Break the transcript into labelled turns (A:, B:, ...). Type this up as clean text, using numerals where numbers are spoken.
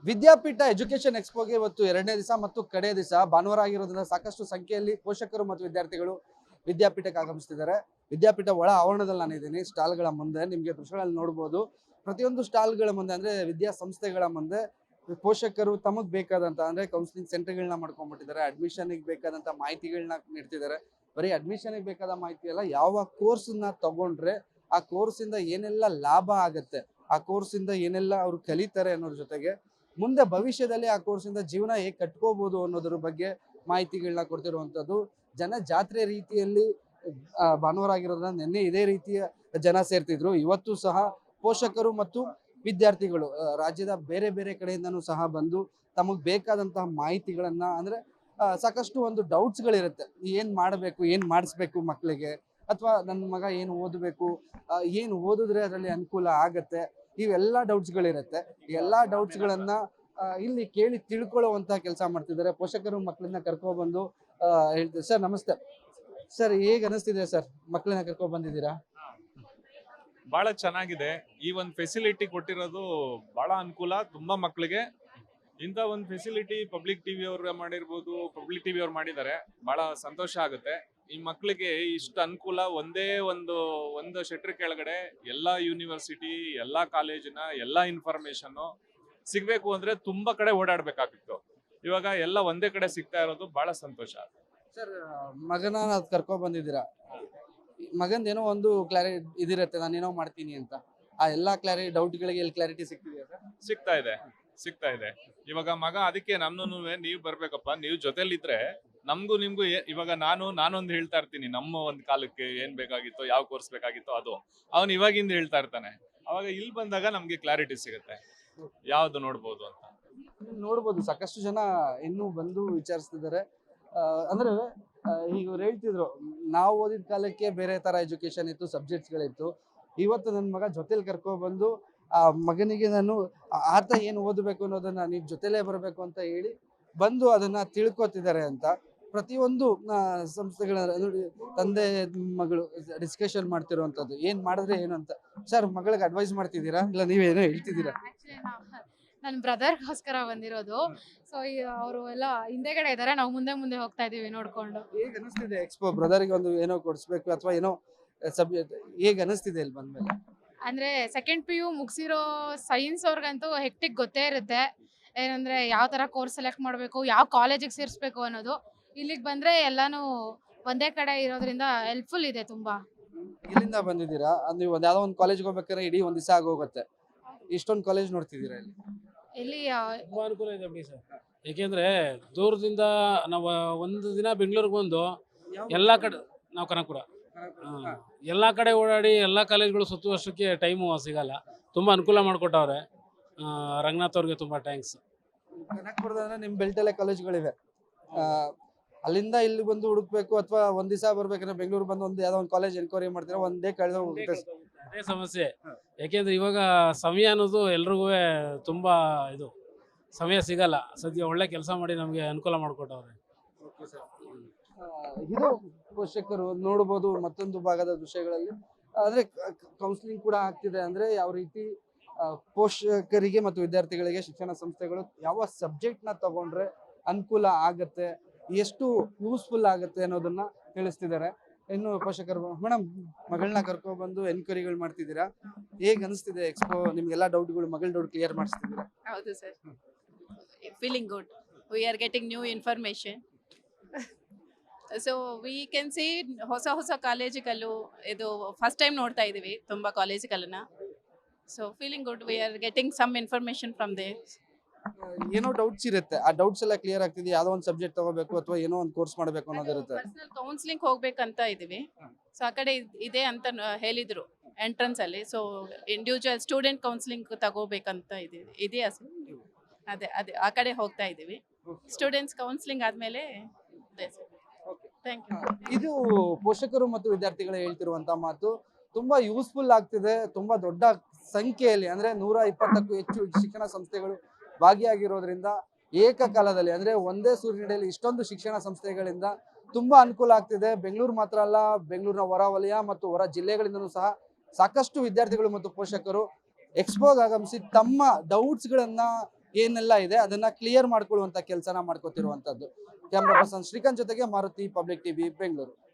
A: ವಿದ್ಯಾಪೀಠ education ಎಕ್ಸ್ಪೋಗೆ ಇವತ್ತು ಎರಡನೇ ದಿವಸ ಮತ್ತು ಕಡೆ ದಿವಸ ಭಾನುವಾರ ಆಗಿರೋದ್ರಿಂದ ಸಾಕಷ್ಟು ಸಂಖ್ಯೆಯಲ್ಲಿ ಪೋಷಕರು ಮತ್ತು ವಿದ್ಯಾರ್ಥಿಗಳು ವಿದ್ಯಾಪೀಠಕ್ಕೆ ಆಗಮಿಸ್ತಿದ್ದಾರೆ. ವಿದ್ಯಾಪೀಠ ಒಳ ಆವರಣದಲ್ಲಿ ನಾನಿದ್ದೀನಿ. ಸ್ಟಾಲ್ಗಳ ಮುಂದೆ ನಿಮಗೆ ದೃಶ್ಯಗಳಲ್ಲಿ ನೋಡ್ಬೋದು. ಪ್ರತಿಯೊಂದು ಸ್ಟಾಲ್ಗಳ ಮುಂದೆ ಅಂದ್ರೆ ವಿದ್ಯಾಸಂಸ್ಥೆಗಳ ಮುಂದೆ ಪೋಷಕರು ತಮಗ್ ಬೇಕಾದಂತ ಅಂದ್ರೆ ಕೌನ್ಸಿಲಿಂಗ್ ಸೆಂಟರ್ಗಳನ್ನ ಮಾಡ್ಕೊಂಡ್ಬಿಟ್ಟಿದ್ದಾರೆ. ಅಡ್ಮಿಷನ್ಗೆ ಬೇಕಾದಂತ ಮಾಹಿತಿಗಳನ್ನ ನೀಡ್ತಿದ್ದಾರೆ. ಬರೀ ಅಡ್ಮಿಷನ್ಗೆ ಬೇಕಾದ ಮಾಹಿತಿ ಅಲ್ಲ, ಯಾವ ಕೋರ್ಸ್ನ ತಗೊಂಡ್ರೆ ಆ ಕೋರ್ಸಿಂದ ಏನೆಲ್ಲ ಲಾಭ ಆಗುತ್ತೆ, ಆ ಕೋರ್ಸಿಂದ ಏನೆಲ್ಲ ಅವ್ರು ಕಲಿತಾರೆ ಅನ್ನೋದ್ರ ಜೊತೆಗೆ ಮುಂದೆ ಭವಿಷ್ಯದಲ್ಲಿ ಆ ಕೋರ್ಸಿಂದ ಜೀವನ ಹೇಗೆ ಕಟ್ಕೋಬಹುದು ಅನ್ನೋದ್ರ ಬಗ್ಗೆ ಮಾಹಿತಿಗಳನ್ನ ಕೊಡ್ತಿರುವಂತದ್ದು. ಜನ ಜಾತ್ರೆ ರೀತಿಯಲ್ಲಿ ಭಾನುವಾರ ಆಗಿರೋದ್ರಿಂದ ನಿನ್ನೆ ಇದೇ ರೀತಿಯ ಜನ ಸೇರ್ತಿದ್ರು. ಇವತ್ತು ಸಹ ಪೋಷಕರು ಮತ್ತು ವಿದ್ಯಾರ್ಥಿಗಳು ರಾಜ್ಯದ ಬೇರೆ ಬೇರೆ ಕಡೆಯಿಂದನೂ ಸಹ ಬಂದು ತಮಗ್ ಬೇಕಾದಂತಹ ಮಾಹಿತಿಗಳನ್ನ ಅಂದ್ರೆ ಸಾಕಷ್ಟು ಒಂದು ಡೌಟ್ಸ್ ಗಳಿರುತ್ತೆ. ಏನ್ ಮಾಡಬೇಕು, ಏನ್ ಮಾಡಿಸ್ಬೇಕು ಮಕ್ಕಳಿಗೆ, ಅಥವಾ ನನ್ನ ಮಗ ಏನು ಓದಬೇಕು, ಏನು ಓದಿದ್ರೆ ಅದರಲ್ಲಿ ಅನುಕೂಲ ಆಗತ್ತೆ, ಇವೆಲ್ಲ ಡೌಟ್ಸ್ ಗಳಿರುತ್ತೆ. ಎಲ್ಲಾ ಡೌಟ್ಸ್ ಗಳನ್ನ ಇಲ್ಲಿ ಕೇಳಿ ತಿಳ್ಕೊಳ್ಳುವಂತ ಕೆಲಸ ಮಾಡ್ತಿದ್ದಾರೆ. ಪೋಷಕರು ಮಕ್ಕಳನ್ನ ಕರ್ಕೊಬಂದು ಹೇಳ್ತಾರೆ. ಸರ್ ನಮಸ್ತೆ ಸರ್, ಹೇಗ್ ಅನಿಸ್ತಿದೆ ಸರ್ ಮಕ್ಕಳನ್ನ ಕರ್ಕೊಂಡ್ ಬಂದಿದ್ದೀರಾ?
B: ಬಹಳ ಚೆನ್ನಾಗಿದೆ. ಈ ಒಂದು ಫೆಸಿಲಿಟಿ ಕೊಟ್ಟಿರೋದು ಬಹಳ ಅನುಕೂಲ ತುಂಬಾ ಮಕ್ಕಳಿಗೆ. ಇಂಥ ಒಂದು ಫೆಸಿಲಿಟಿ ಪಬ್ಲಿಕ್ ಟಿವಿ ಅವ್ರು ಮಾಡಿರ್ಬೋದು, ಪಬ್ಲಿಕ್ ಟಿವಿ ಅವ್ರು ಮಾಡಿದ್ದಾರೆ. ಬಹಳ ಸಂತೋಷ ಆಗುತ್ತೆ. ಈ ಮಕ್ಕಳಿಗೆ ಇಷ್ಟು ಅನುಕೂಲ ಒಂದು ಶೆಟ್ರ್ ಕೆಳಗಡೆ ಎಲ್ಲಾ ಯೂನಿವರ್ಸಿಟಿ, ಎಲ್ಲಾ ಕಾಲೇಜಿನ ಎಲ್ಲಾ ಇನ್ಫಾರ್ಮೇಶನ್ ಸಿಗ್ಬೇಕು ಅಂದ್ರೆ ತುಂಬಾ ಕಡೆ ಓಡಾಡ್ಬೇಕಾಗಿತ್ತು. ಇವಾಗ ಎಲ್ಲ ಒಂದೇ ಕಡೆ ಸಿಗ್ತಾ ಇರೋದು ಬಹಳ ಸಂತೋಷ.
A: ಸರ್, ಮಗನ ಕರ್ಕೊಂಡ್ ಬಂದಿದ್ದೀರಾ. ಮಗಂದ ಏನೋ ಒಂದು ಕ್ಲಾರಿಟಿ ಇದಿರುತ್ತೆ, ನಾನೇನೋ ಮಾಡ್ತೀನಿ ಅಂತ. ಆ ಎಲ್ಲಾ ಡೌಟ್ಗಳಿಗೆ ಎಲ್ಲಿ ಕ್ಲಾರಿಟಿ ಸಿಗ್ತಿದೆಯಾ ಸರ್?
B: ಸಿಗ್ತಾ ಇದೆ. ಇವಾಗ ಮಗ ಅದಕ್ಕೆ ನಮ್ನು ನೀವ್ ಬರ್ಬೇಕಪ್ಪ, ನೀವ್ ಜೊತೆಲಿದ್ರೆ ನಮ್ಗೂ ನಿಮ್ಗೂ ಇವಾಗ ನಾನೊಂದು ಹೇಳ್ತಾ ಇರ್ತೀನಿ, ನಮ್ಮ ಒಂದ್ ಕಾಲಕ್ಕೆ ಏನ್ ಬೇಕಾಗಿತ್ತೋ, ಯಾವ ಕೋರ್ಸ್ ಬೇಕಾಗಿತ್ತೋ ಅದು ಅವನು ಇವಾಗಿಂದ ಹೇಳ್ತಾ ಇರ್ತಾನೆ. ಅವಾಗ ಇಲ್ಲಿ ಬಂದಾಗ ನಮ್ಗೆ ಕ್ಲಾರಿಟಿ ಸಿಗುತ್ತೆ ಯಾವ್ದು ನೋಡ್ಬೋದು ಅಂತ.
A: ನೋಡ್ಬೋದು ಸಾಕಷ್ಟು ಜನ ಇನ್ನೂ ಬಂದು ವಿಚಾರಿಸ್ತಿದ್ದಾರೆ. ಅಂದ್ರೆ ಈಗ ಅವ್ರು ಹೇಳ್ತಿದ್ರು, ನಾವು ಓದಿದ ಕಾಲಕ್ಕೆ ಬೇರೆ ತರ ಎಜುಕೇಶನ್ ಇತ್ತು, ಸಬ್ಜೆಕ್ಟ್ಸ್ ಗಳಿತ್ತು. ಇವತ್ತು ನನ್ನ ಮಗ ಜೊತೆಲಿ ಕರ್ಕೊಬಂದು ಆ ಮಗನಿಗೆ ನಾನು ಆತ ಏನು ಓದಬೇಕು ಅನ್ನೋದನ್ನ ನೀವ್ ಜೊತೆಲೇ ಬರಬೇಕು ಅಂತ ಹೇಳಿ ಬಂದು ಅದನ್ನ ತಿಳ್ಕೊತಿದ್ದಾರೆ ಅಂತ. ಪ್ರತಿಯೊಂದು ಸಂಸ್ಥೆಗಳ ನೋಡಿ, ತಂದೆ ಮಗಳು ಡಿಸ್ಕಷನ್ ಮಾಡ್ತಿರುವಂತದ್ದು, ಏನ್ ಮಾಡಿದ್ರೆ ಏನು ಅಂತ. ಸರ್, ಮಗಳಿಗೆ ಅಡ್ವೈಸ್ ಮಾಡ್ತಿದ್ದೀರಾ ಇಲ್ಲ ನೀವೇನೋ ಹೇಳ್ತಿದ್ದೀರಾ?
C: ನನ್ನ ಬ್ರದರ್ಗೋಸ್ಕರ ಬಂದಿರೋದು. ಸೊ ಅವರು ಎಲ್ಲ ಹಿಂದೆಗಡೆ ಇದ್ದಾರೆ, ನಾವು ಮುಂದೆ ಮುಂದೆ ಹೋಗ್ತಾ ಇದೀವಿ ನೋಡ್ಕೊಂಡು.
A: ಹೇಗ್ ಅನಿಸ್ತಿದೆ ಎಕ್ಸ್ಪೋ? ಬ್ರದರ್ಗೆ ಒಂದು ಏನೋ ಕೊಡಿಸ್ಬೇಕು ಅಥವಾ ಏನೋ ಸಬ್ಜೆಕ್ಟ್ ಹೇಗ್ ಅನಿಸ್ತಿದೆ ಇಲ್ಲಿ ಬಂದ್ಮೇಲೆ?
C: ಅಂದ್ರೆ ಸೆಕೆಂಡ್ PU ಮುಗಿಸಿರೋ ಸೈನ್ಸ್ ಅವ್ರಿಗಂತೂ ಹೆಕ್ಟಿಕ್ ಗೊತ್ತೇ ಇರುತ್ತೆ. ಏನಂದ್ರೆ ಯಾವ ತರ ಕೋರ್ಸ್ ಸೆಲೆಕ್ಟ್ ಮಾಡಬೇಕು, ಯಾವ ಕಾಲೇಜಿಗೆ ಸೇರಿಸ್ಬೇಕು ಅನ್ನೋದು. ಇಲ್ಲಿಗೆ ಬಂದ್ರೆ ಎಲ್ಲಾನು ಒಂದೇ ಕಡೆ ಇರೋದ್ರಿಂದ ಹೆಲ್ಪ್ಫುಲ್ ಇದೆ ತುಂಬಾ.
A: ಇಲ್ಲಿಂದ ಬಂದಿದ್ದೀರಾ? ನೀವು ಯಾವ್ದೋ ಒಂದು ಕಾಲೇಜ್ಗೆ ಹೋಗ್ಬೇಕಾದ್ರೆ ಇಡೀ ಒಂದ್ ದಿವಸ ಆಗೋಗುತ್ತೆ. ಇಷ್ಟೊಂದು ಕಾಲೇಜ್ ನೋಡ್ತಿದ್ದೀರಾ ಇಲ್ಲಿ?
C: ಇಲ್ಲಿ
D: ತುಂಬಾ ಅನುಕೂಲ ಇದೆ ಬಿಡಿ ಸರ್. ಏಕೆಂದ್ರೆ ದೂರದಿಂದ ನಾವು ಒಂದು ದಿನ ಬೆಂಗಳೂರಿಗೆ ಬಂದು ಎಲ್ಲ ಕಡೆ, ನಾವು ಕನಕಪುರ, ಎಲ್ಲ ಕಡೆ ಓಡಾಡಿ ಎಲ್ಲ ಕಾಲೇಜ್ಗಳು ಸುತ್ತುವಷ್ಟಕ್ಕೆ ಟೈಮು ಸಿಗಲ್ಲ. ತುಂಬಾ ಅನುಕೂಲ ಮಾಡಿಕೊಟ್ಟವ್ರೆ. ರಂಗನಾಥ್ ಅವ್ರಿಗೆ ತುಂಬಾ ಥ್ಯಾಂಕ್ಸ್.
A: ಕನಕಪುರದಂದ್ರೆ ನಿಮ್ ಬೆಲ್ಟಲ್ಲೇ ಕಾಲೇಜ್ಗಳಿವೆ. ಅಲ್ಲಿಂದ ಇಲ್ಲಿ ಬಂದು ಹುಡುಕ್ಬೇಕು ಅಥವಾ ಒಂದ್ ದಿವಸ ಬರ್ಬೇಕಂದ್ರೆ ಬೆಂಗಳೂರು ಬಂದು ಯಾವ್ದೋ ಒಂದು ಕಾಲೇಜ್ ಎನ್ಕ್ವೈರಿ ಮಾಡ್ತೀರಾ, ಒಂದೇ ಕಳೆದ ಹೋಗುತ್ತೆ.
D: ಅದೇ ಸಮಸ್ಯೆ. ಯಾಕೆಂದ್ರೆ ಇವಾಗ ಸಮಯ ಅನ್ನೋದು ಎಲ್ರಿಗೂ ತುಂಬಾ ಇದು, ಸಮಯ ಸಿಗಲ್ಲ. ಸದ್ಯ ಒಳ್ಳೆ ಕೆಲಸ ಮಾಡಿ ನಮಗೆ ಅನುಕೂಲ ಮಾಡಿಕೊಟ್ಟವ್ರೆ.
A: ಇದು ಪೋಷಕರು ನೋಡ್ಬೋದು ಮತ್ತೊಂದು ಭಾಗದ ವಿಷಯಗಳಲ್ಲಿ. ಆದ್ರೆ ಕೌನ್ಸಿಲಿಂಗ್ ಕೂಡ ಆಗ್ತಿದೆ. ಅಂದ್ರೆ ಯಾವ ರೀತಿ ಪೋಷಕರಿಗೆ ಮತ್ತು ವಿದ್ಯಾರ್ಥಿಗಳಿಗೆ ಶಿಕ್ಷಣ ಸಂಸ್ಥೆಗಳು ಯಾವ ಸಬ್ಜೆಕ್ಟ್ ನ ತಗೊಂಡ್ರೆ ಅನುಕೂಲ ಆಗತ್ತೆ, ಎಷ್ಟು ಯೂಸ್ಫುಲ್ ಆಗುತ್ತೆ ಅನ್ನೋದನ್ನ ತಿಳಿಸ್ತಿದ್ದಾರೆ. ಇನ್ನು ಪೋಷಕರು, ಮೇಡಮ್ ಮಗಳನ್ನ ಕರ್ಕೊಂಡ್ಬಂದು ಎನ್ಕ್ವೈರಿಗಳು ಮಾಡ್ತಿದ್ದೀರಾ, ಹೇಗ್ ಅನಿಸ್ತಿದೆ ಎಕ್ಸ್ಪೋ? ನಿಮ್ಗೆಲ್ಲಾ ಡೌಟ್ಗಳು, ಮಗಳ ಡೌಟ್ ಕ್ಲಿಯರ್ ಮಾಡಿಸ್ತಿದ್ದೀರಾ?
E: ಹೌದು sir, feeling good. We are getting new information. So we can see ಹೊಸ ಕಾಲೇಜುಗಳು ಇದು ಫಸ್ಟ್ ಟೈಮ್ ನೋಡ್ತಾ ಇದೀವಿ ತುಂಬಾ ಕಾಲೇಜುಗಳನ್ನ. So feeling good, we are getting some information from they.
A: ಏನೋ ಡೌಟ್ಸ್ ಇರುತ್ತೆ, ಆ ಡೌಟ್ಸ್ ಎಲ್ಲ ಕ್ಲಿಯರ್ ಆಗ್ತಿದೆ. ಯಾವ್ದೋ ಒಂದು ಸಬ್ಜೆಕ್ಟ್ ತಗೋಬೇಕು ಅಥವಾ ಏನೋ ಒಂದು ಕೋರ್ಸ್ ಮಾಡಬೇಕು ಅನ್ನೋದಿರುತ್ತೆ.
E: ಪರ್ಸನಲ್ ಕೌನ್ಸಿಲಿಂಗ್ ಹೋಗ್ಬೇಕಂತ ಇದೀವಿ. ಸೊ ಆ ಕಡೆ ಇದೆ ಅಂತ ಹೇಳಿದ್ರು ಎಂಟ್ರೆನ್ಸ್ ಅಲ್ಲಿ. ಸೊ ಇಂಡಿವಿಜುವಲ್ ಸ್ಟೂಡೆಂಟ್ ಕೌನ್ಸಿಲಿಂಗ್ ತಗೋಬೇಕಂತ ಇದೆಯಾ ಸರ್? ಅದೇ ಆ ಕಡೆ ಹೋಗ್ತಾ ಇದೀವಿ. ಸ್ಟೂಡೆಂಟ್ಸ್ ಕೌನ್ಸಿಲಿಂಗ್ ಆದ್ಮೇಲೆ ಥ್ಯಾಂಕ್ ಯು.
A: ಇದು ಪೋಷಕರು ಮತ್ತು ವಿದ್ಯಾರ್ಥಿಗಳು ಹೇಳ್ತಿರುವಂತ ಮಾತು. ತುಂಬಾ ಯೂಸ್ಫುಲ್ ಆಗ್ತಿದೆ. ತುಂಬಾ ದೊಡ್ಡ ಸಂಖ್ಯೆಯಲ್ಲಿ ಅಂದ್ರೆ 120ಕ್ಕೂ ಹೆಚ್ಚು ಶಿಕ್ಷಣ ಸಂಸ್ಥೆಗಳು ಭಾಗಿಯಾಗಿರೋದ್ರಿಂದ ಏಕಕಾಲದಲ್ಲಿ ಅಂದ್ರೆ ಒಂದೇ ಸೂರಿನಡಿಯಲ್ಲಿ ಇಷ್ಟೊಂದು ಶಿಕ್ಷಣ ಸಂಸ್ಥೆಗಳಿಂದ ತುಂಬಾ ಅನುಕೂಲ ಆಗ್ತಿದೆ. ಬೆಂಗಳೂರು ಮಾತ್ರ ಅಲ್ಲ, ಬೆಂಗಳೂರಿನ ಹೊರ ವಲಯ ಮತ್ತು ಹೊರ ಜಿಲ್ಲೆಗಳಿಂದಲೂ ಸಹ ಸಾಕಷ್ಟು ವಿದ್ಯಾರ್ಥಿಗಳು ಮತ್ತು ಪೋಷಕರು ಎಕ್ಸ್ಪೋಗೆ ಆಗಮಿಸಿ ತಮ್ಮ ಡೌಟ್ಸ್ ಗಳನ್ನ ಏನೆಲ್ಲ ಇದೆ ಅದನ್ನ ಕ್ಲಿಯರ್ ಮಾಡ್ಕೊಳ್ಳುವಂತ ಕೆಲಸನ ಮಾಡ್ಕೊತಿರುವಂತದ್ದು. ಕ್ಯಾಮ್ರಾ ಪರ್ಸನ್ ಶ್ರೀಕಾಂತ್ ಜೊತೆಗೆ ಮಾರುತಿ, ಪಬ್ಲಿಕ್ ಟಿವಿ, ಬೆಂಗಳೂರು.